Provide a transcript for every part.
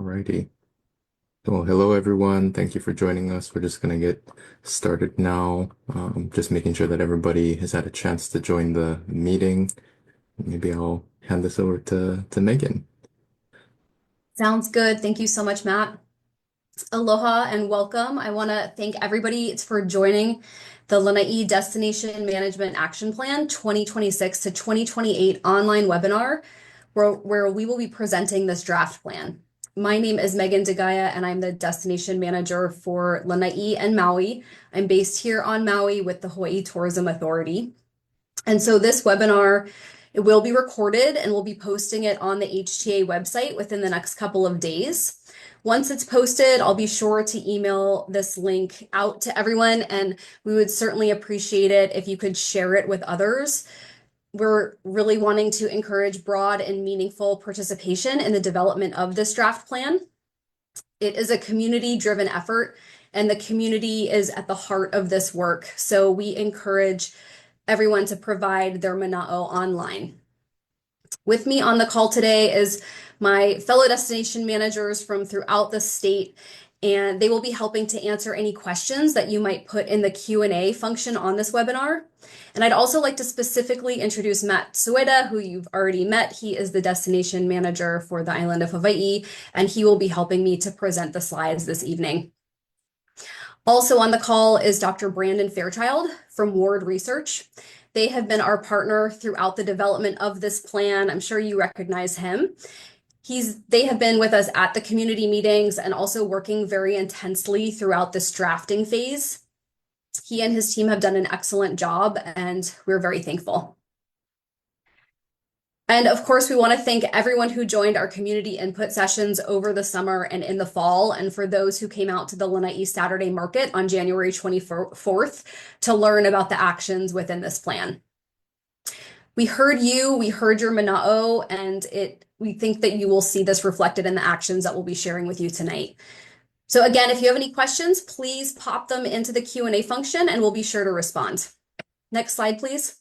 Alrighty. Well, hello everyone. Thank you for joining us. We're just going to get started now. Just making sure that everybody has had a chance to join the meeting. Maybe I'll hand this over to Megan. Sounds good. Thank you so much, Matt. Aloha and welcome. I want to thank everybody for joining the Lanai Destination Management Action Plan 2026 to 2028 online webinar where we will be presenting this draft plan. My name is Megan DeGaia and I'm the Destination Manager for Lanai and Maui. I'm based here on Maui with the Hawaii Tourism Authority. And so this webinar, it will be recorded and we'll be posting it on the HTA website within the next couple of days. Once it's posted, I'll be sure to email this link out to everyone, and we would certainly appreciate it if you could share it with others. We're really wanting to encourage broad and meaningful participation in the development of this draft plan. It is a community-driven effort, and the community is at the heart of this work. So we encourage everyone to provide their mana'o online. With me on the call today is my fellow destination managers from throughout the state, and they will be helping to answer any questions that you might put in the Q&A function on this webinar. And I'd also like to specifically introduce Matt Sueda, who you've already met. He is the destination manager for the island of Hawaii, and he will be helping me to present the slides this evening. Also on the call is Dr. Brandon Fairchild from Ward Research. They have been our partner throughout the development of this plan. I'm sure you recognize him. They have been with us at the community meetings and also working very intensely throughout this drafting phase. He and his team have done an excellent job, and we're very thankful. And of course, we want to thank everyone who joined our community input sessions over the summer and in the fall, and for those who came out to the Lanai Saturday Market on January 24th to learn about the actions within this plan. We heard you, we heard your mana'o, and we think that you will see this reflected in the actions that we'll be sharing with you tonight. So again, if you have any questions, please pop them into the Q&A function and we'll be sure to respond. Next slide, please.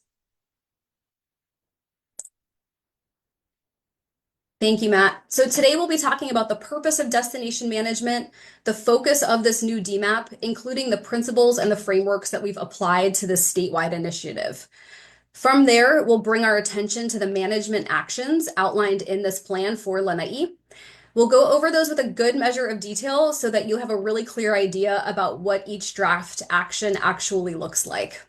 Thank you, Matt. So today we'll be talking about the purpose of destination management, the focus of this new DMAP, including the principles and the frameworks that we've applied to this statewide initiative. From there, we'll bring our attention to the management actions outlined in this plan for Lanai. We'll go over those with a good measure of detail so that you have a really clear idea about what each draft action actually looks like.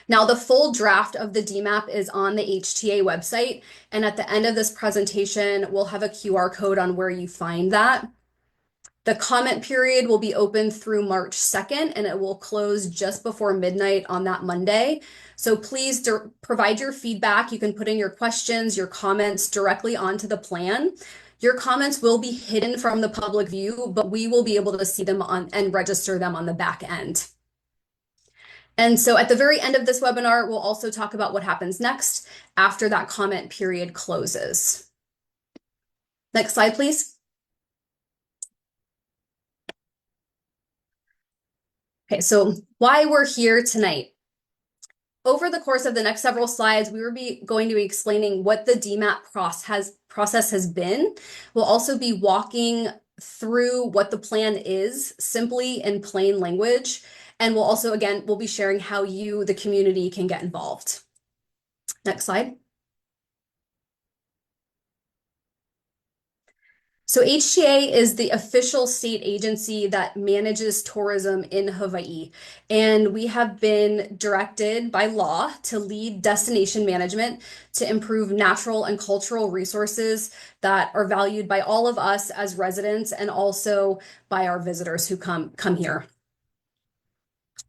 Now, the full draft of the DMAP is on the HTA website, and at the end of this presentation, we'll have a QR code on where you find that. The comment period will be open through March 2nd, and it will close just before midnight on that Monday. So please provide your feedback. You can put in your questions, your comments directly onto the plan. Your comments will be hidden from the public view, but we will be able to see them and register them on the back end. And so at the very end of this webinar, we'll also talk about what happens next after that comment period closes. Next slide, please. Okay, so why we're here tonight. Over the course of the next several slides, we will be going to be explaining what the DMAP process has been. We'll also be walking through what the plan is, simply in plain language. And we'll also, again, we'll be sharing how you, the community, can get involved. Next slide. So HTA is the official state agency that manages tourism in Hawaii. And we have been directed by law to lead destination management to improve natural and cultural resources that are valued by all of us as residents and also by our visitors who come here.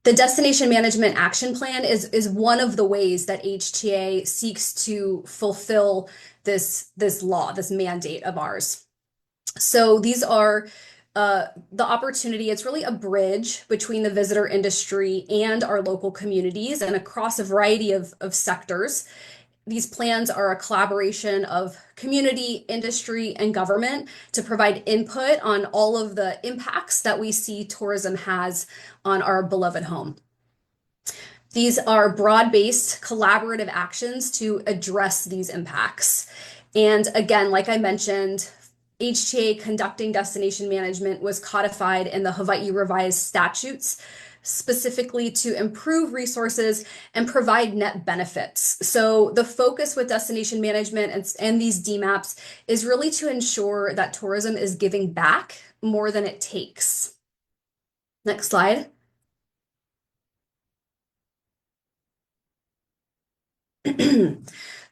The Destination Management Action Plan is one of the ways that HTA seeks to fulfill this law, this mandate of ours. So these are the opportunity. It's really a bridge between the visitor industry and our local communities and across a variety of sectors. These plans are a collaboration of community, industry, and government to provide input on all of the impacts that we see tourism has on our beloved home. These are broad-based collaborative actions to address these impacts. And again, like I mentioned, HTA conducting destination management was codified in the Hawaii revised statutes, specifically to improve resources and provide net benefits. So the focus with destination management and these DMAPs is really to ensure that tourism is giving back more than it takes. Next slide.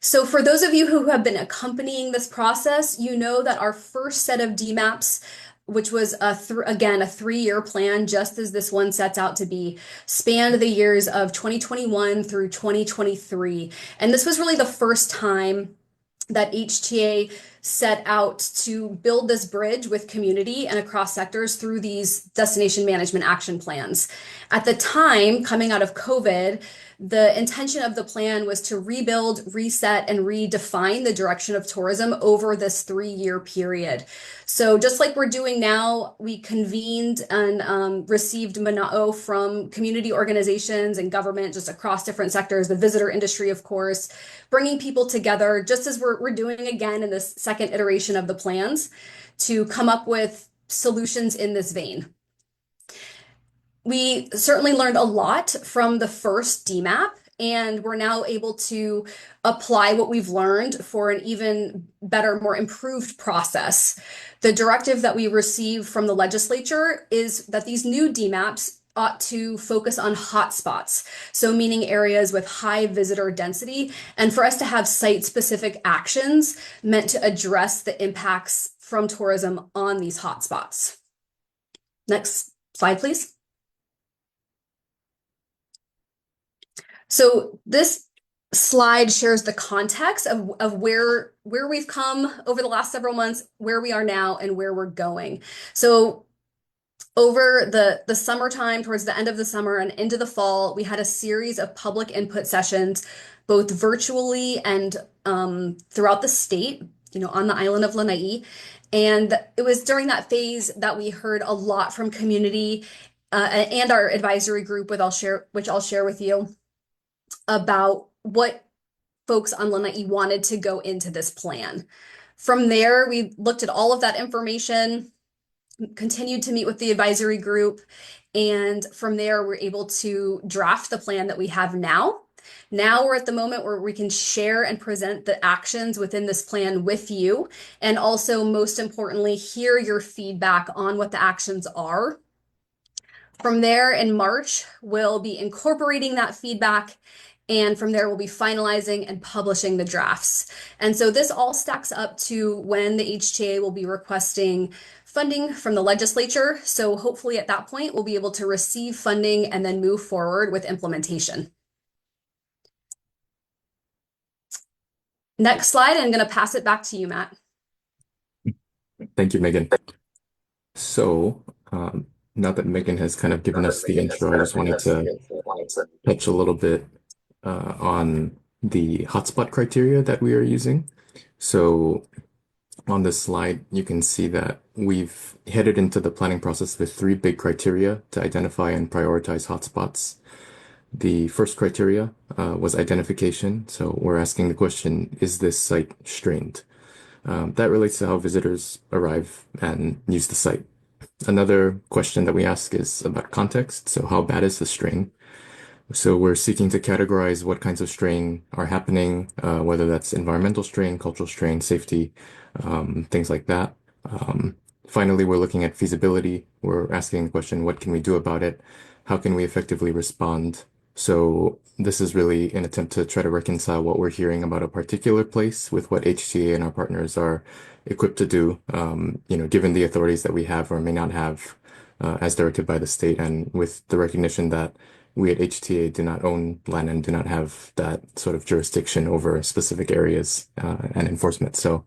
So for those of you who have been accompanying this process, you know that our first set of DMAPs, which was again a 3-year plan, just as this one sets out to be, spanned the years of 2021 through 2023. And this was really the first time that HTA set out to build this bridge with community and across sectors through these destination management action plans. At the time, coming out of COVID, the intention of the plan was to rebuild, reset, and redefine the direction of tourism over this 3-year period. So just like we're doing now, we convened and received mana'o from community organizations and government just across different sectors, the visitor industry, of course, bringing people together, just as we're doing again in this second iteration of the plans, to come up with solutions in this vein. We certainly learned a lot from the first DMAP, and we're now able to apply what we've learned for an even better, more improved process. The directive that we received from the legislature is that these new DMAPs ought to focus on hotspots, so meaning areas with high visitor density, and for us to have site-specific actions meant to address the impacts from tourism on these hotspots. Next slide, please. So this slide shares the context of where we've come over the last several months, where we are now, and where we're going. So over the summertime, towards the end of the summer and into the fall, we had a series of public input sessions, both virtually and throughout the state, on the island of Lanai. And it was during that phase that we heard a lot from community and our advisory group, which I'll share with you, about what folks on Lanai wanted to go into this plan. From there, we looked at all of that information, continued to meet with the advisory group, and from there, we're able to draft the plan that we have now. Now we're at the moment where we can share and present the actions within this plan with you, and also, most importantly, hear your feedback on what the actions are. From there, in March, we'll be incorporating that feedback, and from there, we'll be finalizing and publishing the drafts. And so this all stacks up to when the HTA will be requesting funding from the legislature. So hopefully at that point, we'll be able to receive funding and then move forward with implementation. Next slide, I'm going to pass it back to you, Matt. Thank you, Megan. So, now that Megan has kind of given us the intro, I just wanted to touch a little bit on the hotspot criteria that we are using. So on this slide, you can see that we've headed into the planning process with 3 big criteria to identify and prioritize hotspots. The first criteria was identification. So we're asking the question, is this site strained? That relates to how visitors arrive and use the site. Another question that we ask is about context. So how bad is the strain? So we're seeking to categorize what kinds of strain are happening, whether that's environmental strain, cultural strain, safety, things like that. Finally, we're looking at feasibility. We're asking the question, what can we do about it? How can we effectively respond? So this is really an attempt to try to reconcile what we're hearing about a particular place with what HTA and our partners are equipped to do, given the authorities that we have or may not have as directed by the state, and with the recognition that we at HTA do not own Lāna and do not have that sort of jurisdiction over specific areas and enforcement. So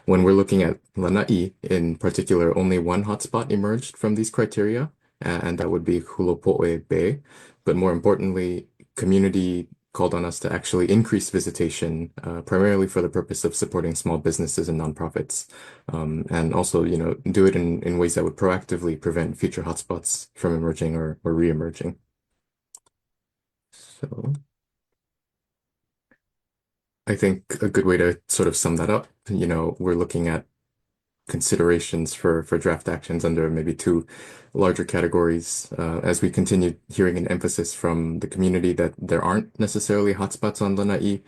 when we're looking at Lanai in particular, only one hotspot emerged from these criteria, and that would be Hulupo'e Bay. But more importantly, community called on us to actually increase visitation, primarily for the purpose of supporting small businesses and nonprofits, and also, do it in ways that would proactively prevent future hotspots from emerging or re-emerging. So I think a good way to sort of sum that up, we're looking at considerations for draft actions under maybe two larger categories. As we continue hearing an emphasis from the community that there aren't necessarily hotspots on Lanai,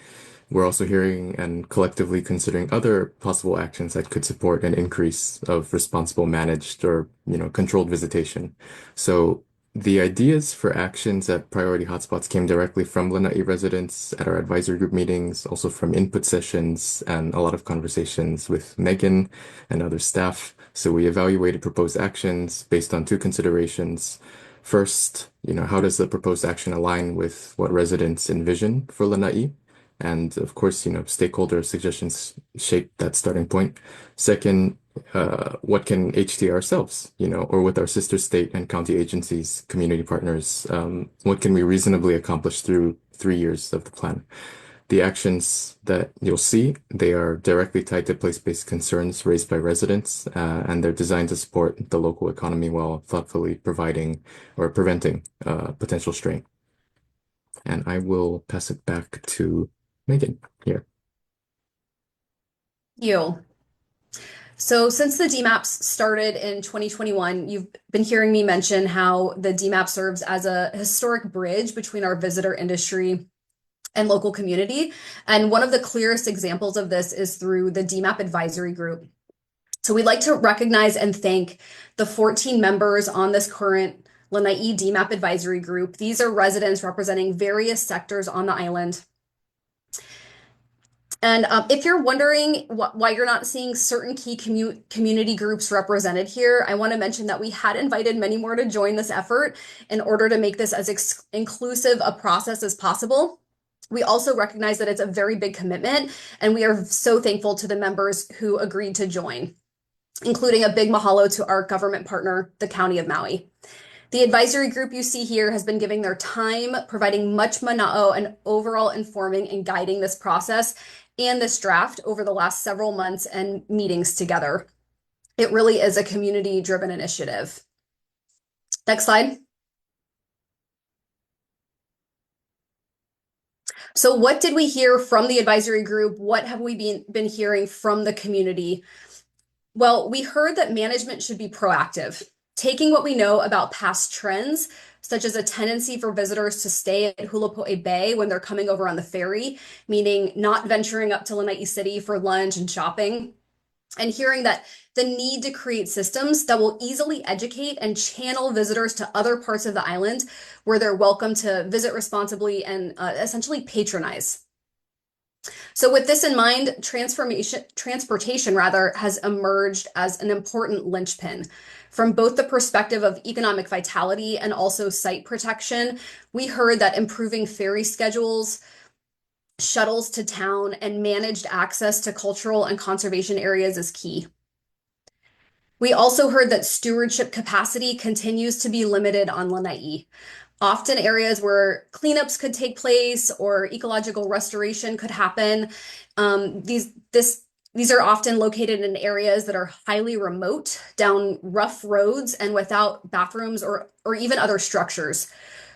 we're also hearing and collectively considering other possible actions that could support an increase of responsible managed or, controlled visitation. So the ideas for actions at priority hotspots came directly from Lanai residents at our advisory group meetings, also from input sessions and a lot of conversations with Megan and other staff. So we evaluated proposed actions based on two considerations. First, how does the proposed action align with what residents envision for Lanai? And of course, stakeholder suggestions shape that starting point. Second, what can HT ourselves, or with our sister state and county agencies, community partners, what can we reasonably accomplish through 3 years of the plan? The actions that you'll see, they are directly tied to place-based concerns raised by residents, and they're designed to support the local economy while thoughtfully providing or preventing potential strain. And I will pass it back to Megan here. You. So since the DMAPs started in 2021, you've been hearing me mention how the DMAP serves as a historic bridge between our visitor industry and local community. And one of the clearest examples of this is through the DMAP advisory group. So we'd like to recognize and thank the 14 members on this current Lanai DMAP advisory group. These are residents representing various sectors on the island. And if you're wondering why you're not seeing certain key community groups represented here, I want to mention that we had invited many more to join this effort in order to make this as inclusive a process as possible. We also recognize that it's a very big commitment, and we are so thankful to the members who agreed to join, including a big mahalo to our government partner, the County of Maui. The advisory group you see here has been giving their time, providing much mana'o and overall informing and guiding this process and this draft over the last several months and meetings together. It really is a community-driven initiative. Next slide. So what did we hear from the advisory group? What have we been hearing from the community? Well, we heard that management should be proactive, taking what we know about past trends, such as a tendency for visitors to stay at Hulapo'e Bay when they're coming over on the ferry, meaning not venturing up to Lanai City for lunch and shopping, and hearing that the need to create systems that will easily educate and channel visitors to other parts of the island where they're welcome to visit responsibly and essentially patronize. So with this in mind, transportation rather has emerged as an important linchpin. From both the perspective of economic vitality and also site protection, we heard that improving ferry schedules, shuttles to town, and managed access to cultural and conservation areas is key. We also heard that stewardship capacity continues to be limited on Lanai. Often areas where cleanups could take place or ecological restoration could happen. These are often located in areas that are highly remote, down rough roads and without bathrooms or even other structures.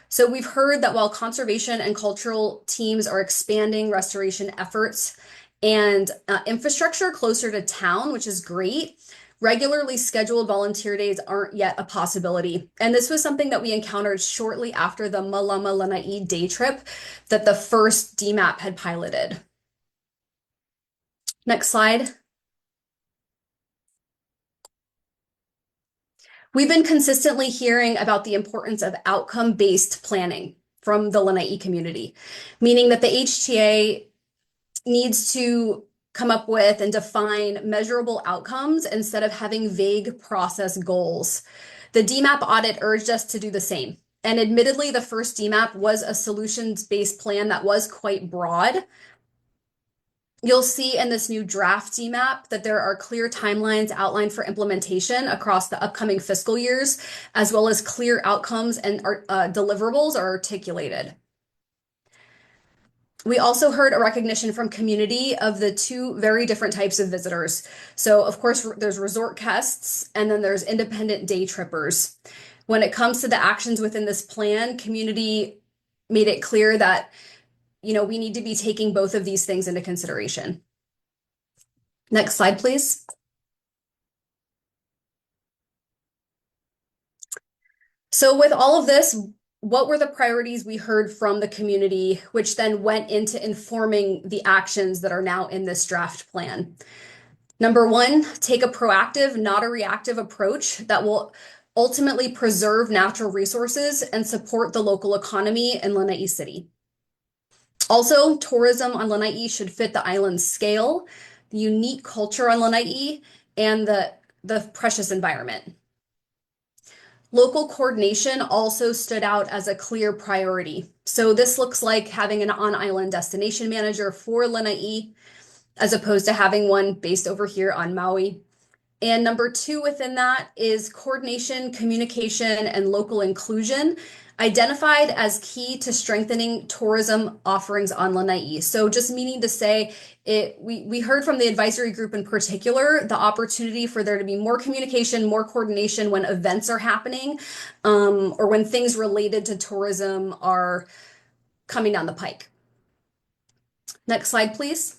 So we've heard that while conservation and cultural teams are expanding restoration efforts and infrastructure closer to town, which is great, regularly scheduled volunteer days aren't yet a possibility. And this was something that we encountered shortly after the Malama Lanai day trip that the first DMAP had piloted. Next slide. We've been consistently hearing about the importance of outcome-based planning from the Lanai community, meaning that the HTA needs to come up with and define measurable outcomes instead of having vague process goals. The DMAP audit urged us to do the same. And admittedly, the first DMAP was a solutions-based plan that was quite broad. You'll see in this new draft DMAP that there are clear timelines outlined for implementation across the upcoming fiscal years, as well as clear outcomes and deliverables are articulated. We also heard a recognition from community of the two very different types of visitors. So of course, there's resort guests and then there's independent day trippers. When it comes to the actions within this plan, community made it clear that, we need to be taking both of these things into consideration. Next slide, please. So with all of this, what were the priorities we heard from the community, which then went into informing the actions that are now in this draft plan? Number one, take a proactive, not a reactive approach that will ultimately preserve natural resources and support the local economy in Lanai City. Also, tourism on Lanai should fit the island's scale, the unique culture on Lanai, and the precious environment. Local coordination also stood out as a clear priority. So this looks like having an on-island destination manager for Lanai, as opposed to having one based over here on Maui. And number two within that is coordination, communication, and local inclusion, identified as key to strengthening tourism offerings on Lanai. So just meaning to say, we heard from the advisory group in particular, the opportunity for there to be more communication, more coordination when events are happening, or when things related to tourism are coming down the pike. Next slide, please.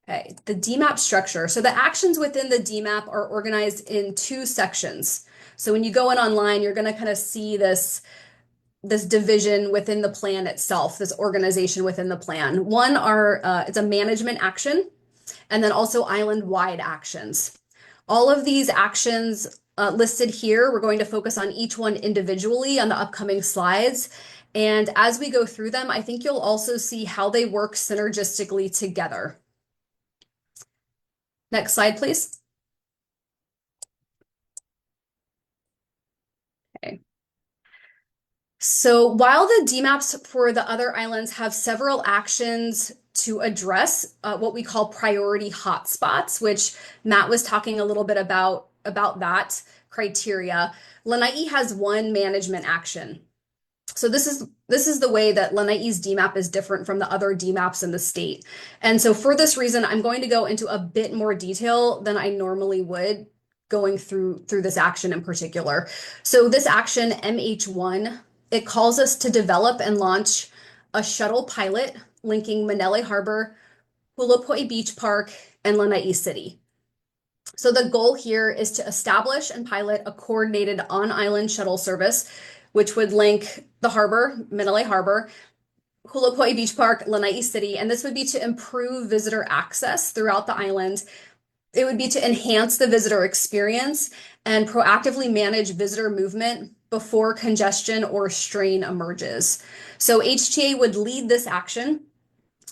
Okay, the DMAP structure. So the actions within the DMAP are organized in two sections. So when you go in online, you're going to kind of see this division within the plan itself, this organization within the plan. One it's a management action, and then also island-wide actions. All of these actions listed here, we're going to focus on each one individually on the upcoming slides. And as we go through them, I think you'll also see how they work synergistically together. Next slide, please. Okay. So while the DMAPs for the other islands have several actions to address what we call priority hotspots, which Matt was talking a little bit about that criteria, Lanai has one management action. So this is the way that Lanai's DMAP is different from the other DMAPs in the state. And so for this reason, I'm going to go into a bit more detail than I normally would going through this action in particular. So this action, MH1, it calls us to develop and launch a shuttle pilot linking Manele Harbor, Hulapo'i Beach Park, and Lanai City. So the goal here is to establish and pilot a coordinated on-island shuttle service, which would link the harbor, Manele Harbor, Hulapo'i Beach Park, Lanai City, and this would be to improve visitor access throughout the island. It would be to enhance the visitor experience and proactively manage visitor movement before congestion or strain emerges. So HTA would lead this action.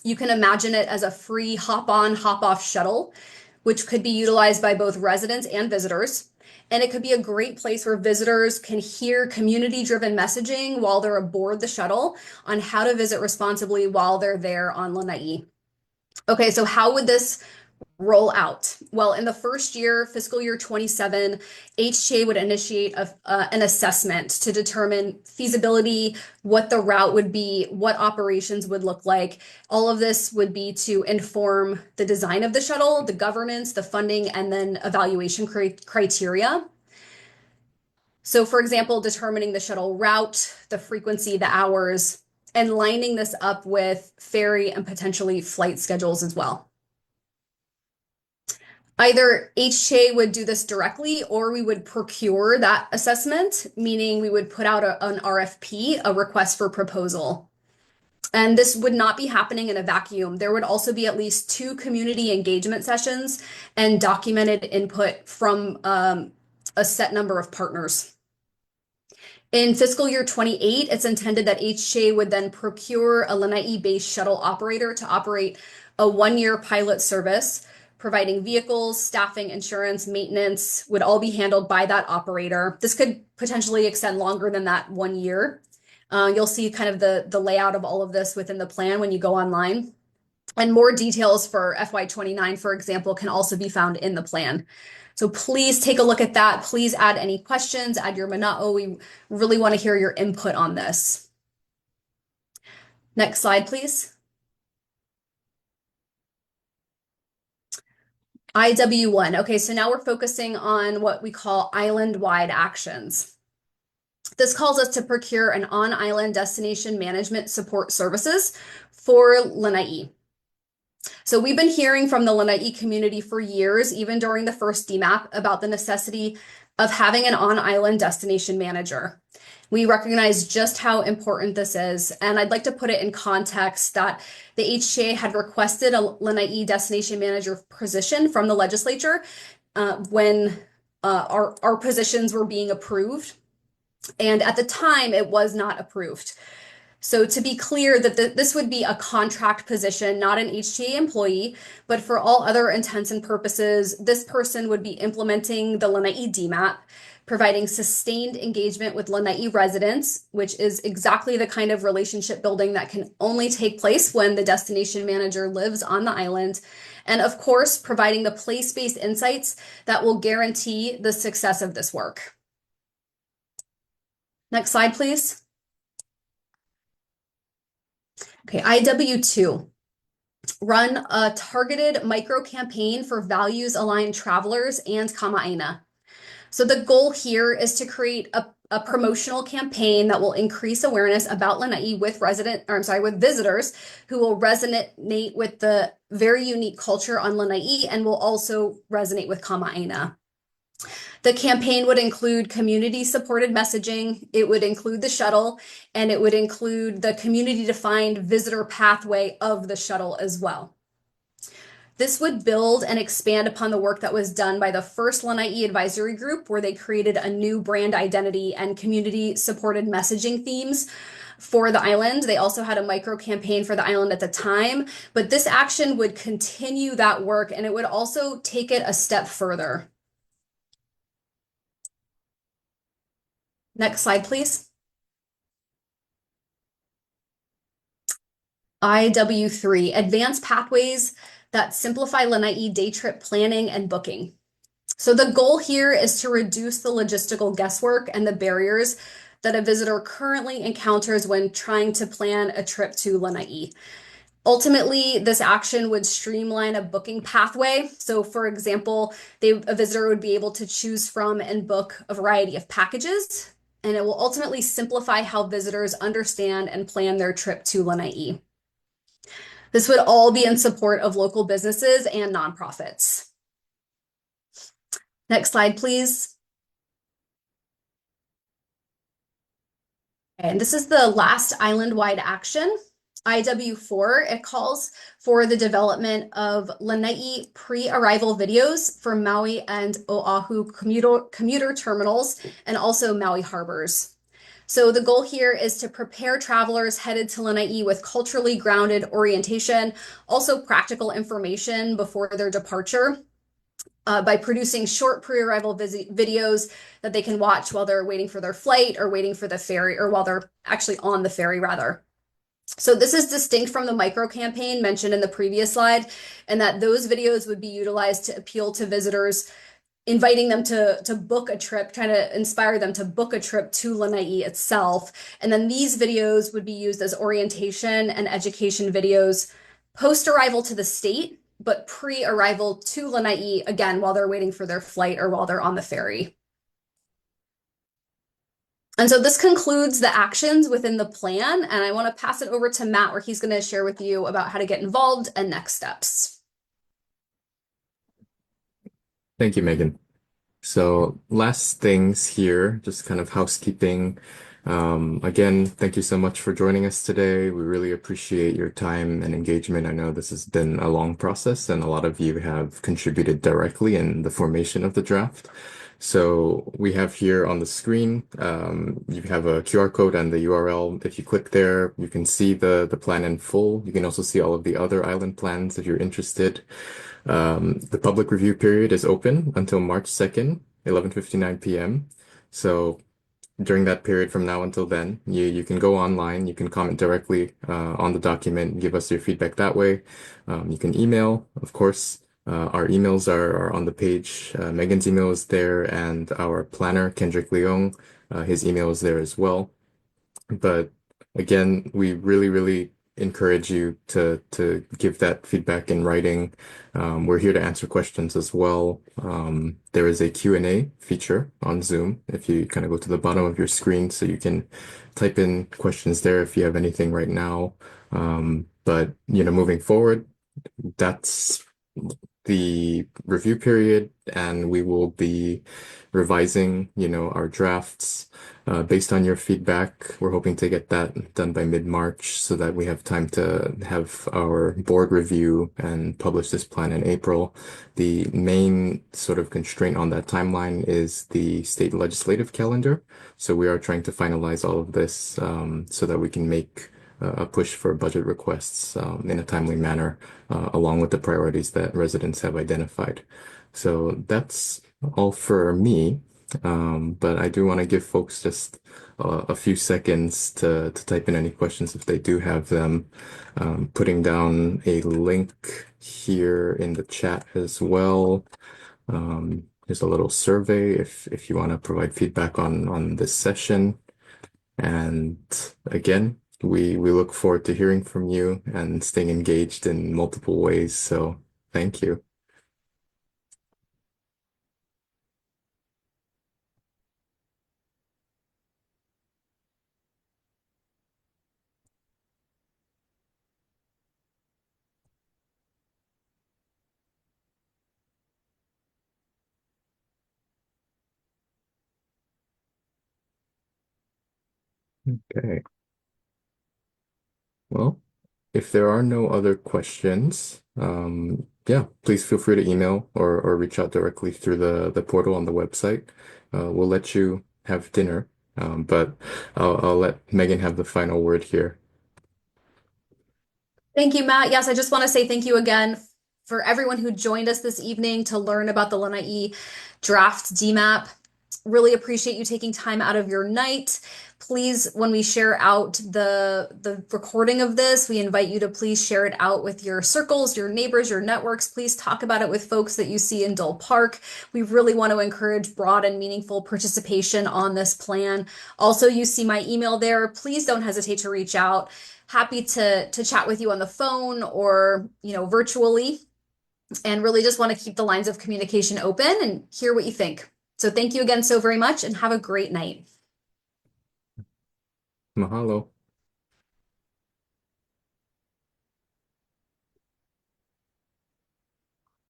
You can imagine it as a free hop-on, hop-off shuttle, which could be utilized by both residents and visitors. And it could be a great place where visitors can hear community-driven messaging while they're aboard the shuttle on how to visit responsibly while they're there on Lanai. Okay, so how would this roll out? Well, in the first year, fiscal year 27, HTA would initiate an assessment to determine feasibility, what the route would be, what operations would look like. All of this would be to inform the design of the shuttle, the governance, the funding, and then evaluation criteria. So for example, determining the shuttle route, the frequency, the hours, and lining this up with ferry and potentially flight schedules as well. Either HTA would do this directly or we would procure that assessment, meaning we would put out an RFP, a request for proposal. And this would not be happening in a vacuum. There would also be at least 2 community engagement sessions and documented input from a set number of partners. In fiscal year 28, it's intended that HTA would then procure a Lanai-based shuttle operator to operate a 1-year pilot service, providing vehicles, staffing, insurance, maintenance would all be handled by that operator. This could potentially extend longer than that 1 year. You'll see kind of the layout of all of this within the plan when you go online. And more details for FY29, for example, can also be found in the plan. So please take a look at that. Please add any questions, add your mana'o. We really want to hear your input on this. Next slide, please. IW1. Okay, so now we're focusing on what we call island-wide actions. This calls us to procure an on-island destination management support services for Lanai. So we've been hearing from the Lanai community for years, even during the first DMAP, about the necessity of having an on-island destination manager. We recognize just how important this is, and I'd like to put it in context that the HTA had requested a Lanai destination manager position from the legislature when our positions were being approved. And at the time, it was not approved. So to be clear that this would be a contract position, not an HTA employee, but for all other intents and purposes, this person would be implementing the Lanai DMAP, providing sustained engagement with Lanai residents, which is exactly the kind of relationship building that can only take place when the destination manager lives on the island. And of course, providing the place-based insights that will guarantee the success of this work. Next slide, please. Okay, IW2, run a targeted micro campaign for values aligned travelers and Kama'aina. So the goal here is to create a promotional campaign that will increase awareness about Lanai with with visitors who will resonate with the very unique culture on Lanai and will also resonate with Kama'aina. The campaign would include community-supported messaging, it would include the shuttle, and it would include the community-defined visitor pathway of the shuttle as well. This would build and expand upon the work that was done by the first Lanai advisory group, where they created a new brand identity and community-supported messaging themes for the island. They also had a micro campaign for the island at the time, but this action would continue that work and it would also take it a step further. Next slide, please. IW3, advanced pathways that simplify Lanai day trip planning and booking. So the goal here is to reduce the logistical guesswork and the barriers that a visitor currently encounters when trying to plan a trip to Lanai. Ultimately, this action would streamline a booking pathway. So for example, a visitor would be able to choose from and book a variety of packages, and it will ultimately simplify how visitors understand and plan their trip to Lanai. This would all be in support of local businesses and nonprofits. Next slide, please. And this is the last island-wide action. IW4, it calls for the development of Lanai pre-arrival videos for Maui and Oahu commuter terminals and also Maui harbors. So the goal here is to prepare travelers headed to Lanai with culturally grounded orientation, also practical information before their departure, by producing short pre-arrival videos that they can watch while they're waiting for their flight or waiting for the ferry, or while they're actually on the ferry rather. So this is distinct from the micro campaign mentioned in the previous slide, and that those videos would be utilized to appeal to visitors, inviting them to book a trip, trying to inspire them to book a trip to Lanai itself. And then these videos would be used as orientation and education videos post-arrival to the state, but pre-arrival to Lanai, again, while they're waiting for their flight or while they're on the ferry. And so this concludes the actions within the plan, and I want to pass it over to Matt, where he's going to share with you about how to get involved and next steps. Thank you, Megan. So last things here, just kind of housekeeping. Again, thank you so much for joining us today. We really appreciate your time and engagement. I know this has been a long process and a lot of you have contributed directly in the formation of the draft. So we have here on the screen, you have a QR code and the URL. If you click there, you can see the plan in full. You can also see all of the other island plans if you're interested. The public review period is open until March 2nd, 11:59 p.m. So during that period from now until then, you can go online, you can comment directly on the document, give us your feedback that way. You can email, of course. Our emails are on the page. Megan's email is there, and our planner, Kendrick Leong, his email is there as well. But again, we really encourage you to give that feedback in writing. We're here to answer questions as well. There is a Q&A feature on Zoom if you kind of go to the bottom of your screen, so you can type in questions there if you have anything right now. But moving forward, That's the review period, and we will be revising, our drafts based on your feedback. We're hoping to get that done by mid-March so that we have time to have our board review and publish this plan in April. The main sort of constraint on that timeline is the state legislative calendar. So we are trying to finalize all of this so that we can make a push for budget requests in a timely manner, along with the priorities that residents have identified. So that's all for me. But I do want to give folks just a few seconds to type in any questions if they do have them. Putting down a link here in the chat as well. There's a little survey if you want to provide feedback on this session. And again, we look forward to hearing from you and staying engaged in multiple ways. So thank you. Okay. Well, if there are no other questions, yeah, please feel free to email or reach out directly through the portal on the website. We'll let you have dinner, but I'll let Megan have the final word here. Thank you, Matt. Yes, I just want to say thank you again for everyone who joined us this evening to learn about the Lanai draft DMAP. Really appreciate you taking time out of your night. Please, when we share out the recording of this, we invite you to please share it out with your circles, your neighbors, your networks. Please talk about it with folks that you see in Dole Park. We really want to encourage broad and meaningful participation on this plan. Also, you see my email there. Please don't hesitate to reach out. Happy to chat with you on the phone or, virtually, and really just want to keep the lines of communication open and hear what you think. So thank you again so very much and have a great night. Mahalo.